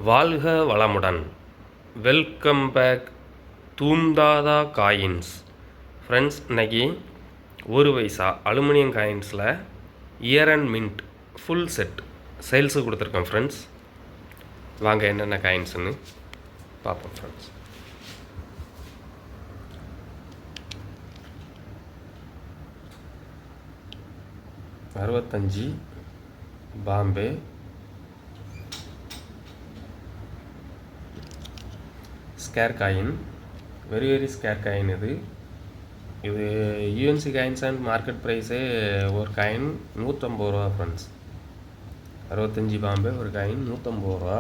வாழ்க வளமுடன். Welcome back தூம்தாதா காயின்ஸ். ஃப்ரெண்ட்ஸ், இன்றைக்கி 1 பைசா அலுமினியம் காயின்ஸில் year and mint full set sales கொடுத்துருக்கேன் ஃப்ரெண்ட்ஸ். வாங்க என்னென்ன காயின்ஸுன்னு பார்ப்போம் ஃப்ரெண்ட்ஸ். அறுபத்தஞ்சு Bombay, scare coin, very scare coin. இது யூஎன்சி காயின்ஸ் அண்ட் மார்க்கெட் ப்ரைஸே ஒரு காயின் 150 ரூபா ஃப்ரெண்ட்ஸ். 65 பாம்பே ஒரு காயின் 150 ரூபா.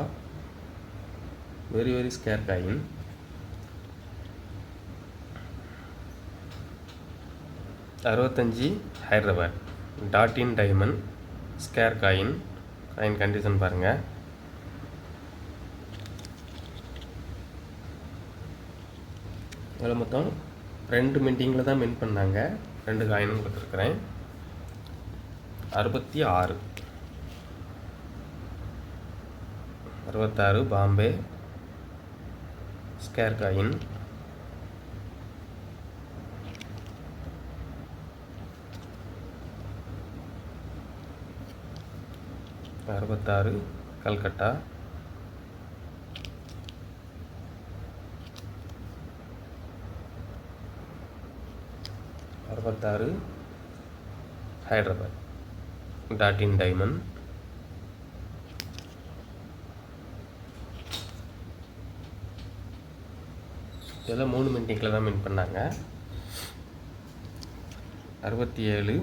Very scare coin. அறுபத்தஞ்சு Hyderabad dot in diamond square coin. Coin condition பாருங்கள். இதில் மொத்தம் 2 மின்டிங்கில் தான் மின்ட் பண்ணாங்க. 2 காயினும் கொடுத்துருக்குறேன். 66 Bombay scare coin. 66 Calcutta. 66 Hyderabad dot in diamond. இதெல்லாம் 3 மின்டிங்கில் தான் மின் பண்ணாங்க. 67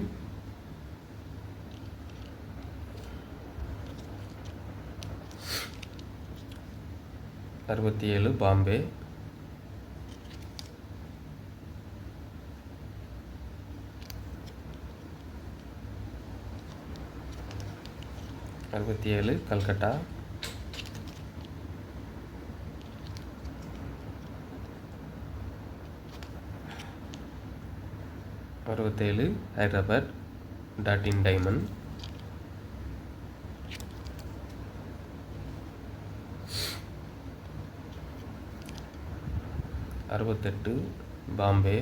Bombay. 67 Calcutta. 67 Hyderabad dot in diamond. 68 Bombay.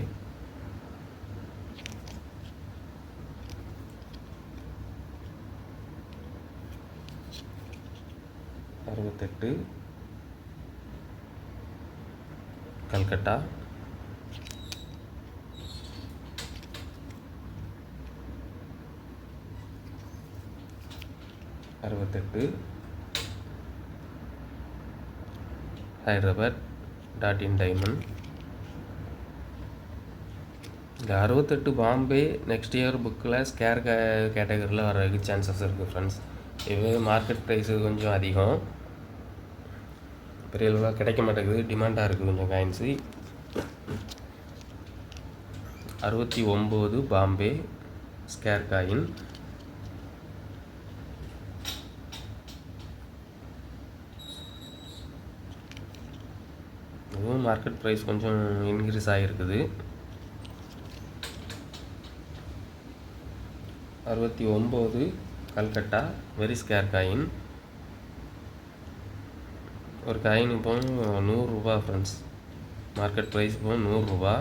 68 Calcutta. 68 Hyderabad dot in diamond. இந்த 68 பாம்பே நெக்ஸ்ட் இயர் புக்கில் ஸ்கேர் கேட்டகரியில் வர்றதுக்கு சான்சஸ் இருக்குது ஃப்ரெண்ட்ஸ். இது மார்க்கெட் ப்ரைஸு கொஞ்சம் அதிகம், பெரிய அளவில் கிடைக்க மாட்டேங்குது, டிமாண்டாக இருக்குது கொஞ்சம் coins. 69 Bombay scare coin. Market price கொஞ்சம் இன்க்ரீஸ் ஆகிருக்குது. 69 கல்கட்டா வெரி ஸ்கேர் காயின். ஒரு காயின் இப்போ 100 ரூபா ஃப்ரெண்ட்ஸ். மார்க்கெட் ப்ரைஸ் இப்போ 100 ரூபா.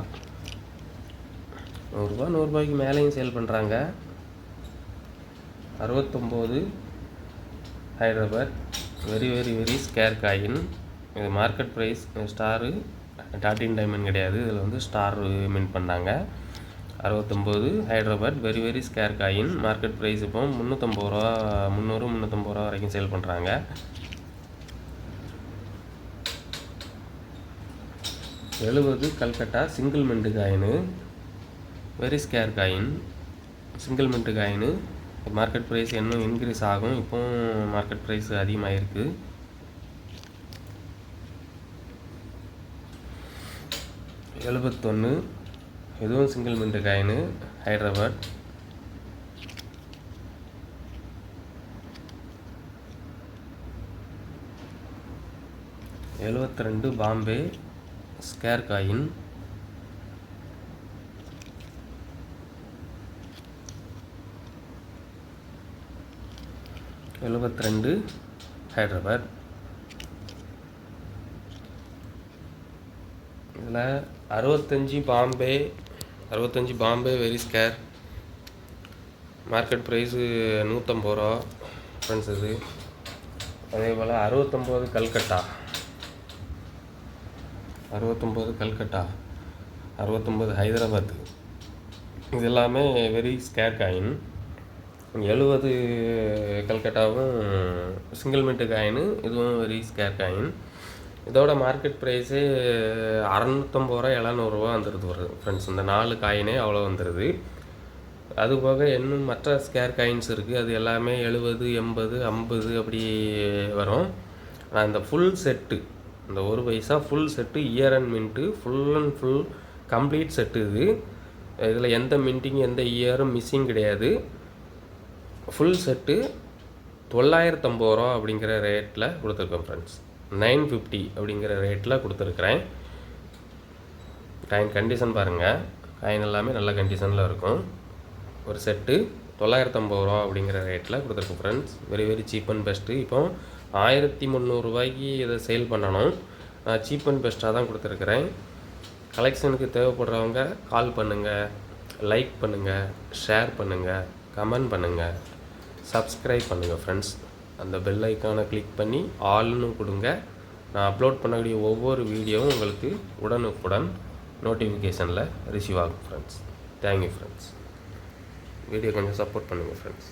100 ரூபாய்க்கு மேலேயும் சேல் பண்ணுறாங்க. 69 ஹைதராபாத் வெரி ஸ்கேர் காயின். இது market price star dot in diamond கிடையாது, இதில் வந்து ஸ்டார் மின் பண்ணாங்க. 69 Hyderabad very scare coin. Market price இப்போ 350 ரூபா, 350 ரூபா வரைக்கும் சேல் பண்ணுறாங்க. 70 Calcutta single mint coin very scare coin. Single mint coin. Market price இன்னும் இன்க்ரீஸ் ஆகும். இப்போ மார்க்கெட் ப்ரைஸ் அதிகமாகிருக்கு. 71 இதுவும் single mint coin Hyderabad. 72 Bombay scare coin. 72 Hyderabad. இதில் 65 Bombay very scarce. Market price 150 ரூபா ஃப்ரெண்ட்ஸ். இது அதே போல் 69 கல்கட்டா, 69 ஹைதராபாத். இது எல்லாமே வெரி ஸ்கேர் காயின். 70 கல்கட்டாவும் சிங்கிள் மின்ட்டு காயின், இதுவும் வெரி ஸ்கேர் காயின். இதோட மார்க்கெட் ப்ரைஸு 650 ரூபா 700 ரூபா வந்துடுது ஃப்ரெண்ட்ஸ். இந்த 4 காயினே அவ்வளோ வந்துடுது. அதுபோக இன்னும் மற்ற ஸ்கேர் காயின்ஸ் இருக்குது. அது எல்லாமே 70, 80, 50 அப்படி வரும். ஆனால் இந்த ஃபுல் செட்டு, இந்த 1 paisa full set year and mint full and full complete set. இதில் எந்த மின்ட்டிங் எந்த இயரும் மிஸ்ஸிங் கிடையாது. ஃபுல் செட்டு 950 ரூபா அப்படிங்கிற ரேட்டில் கொடுத்துருக்கேன் ஃப்ரெண்ட்ஸ். 950 அப்படிங்கிற ரேட்டில் கொடுத்துருக்குறேன். காயின் கண்டிஷன் பாருங்கள், காயின் எல்லாமே நல்ல கண்டிஷனில் இருக்கும். ஒரு செட்டு 950 ரூபா அப்படிங்கிற ரேட்டில் கொடுத்துருக்கேன் friends. Very very cheap and best. இப்போ 1300 ரூபாய்க்கு இதை சேல் பண்ணணும். நான் சீப் அண்ட் பெஸ்ட்டாக தான் கொடுத்துருக்குறேன். கலெக்ஷனுக்கு தேவைப்படுறவங்க கால் பண்ணுங்கள், லைக் பண்ணுங்கள், ஷேர் பண்ணுங்கள், கமெண்ட் பண்ணுங்கள், சப்ஸ்கிரைப் பண்ணுங்கள் ஃப்ரெண்ட்ஸ். அந்த பெல் ஐக்கானை கிளிக் பண்ணி ஆல்னு கொடுங்க. நான் அப்லோட் பண்ணக்கூடிய ஒவ்வொரு வீடியோவும் உங்களுக்கு உடனுக்குடன் நோட்டிஃபிகேஷனில் ரிசீவ் ஆகும் ஃப்ரெண்ட்ஸ். Thank you friends. வீடியோ கொஞ்சம் சப்போர்ட் பண்ணுங்கள் ஃப்ரெண்ட்ஸ்.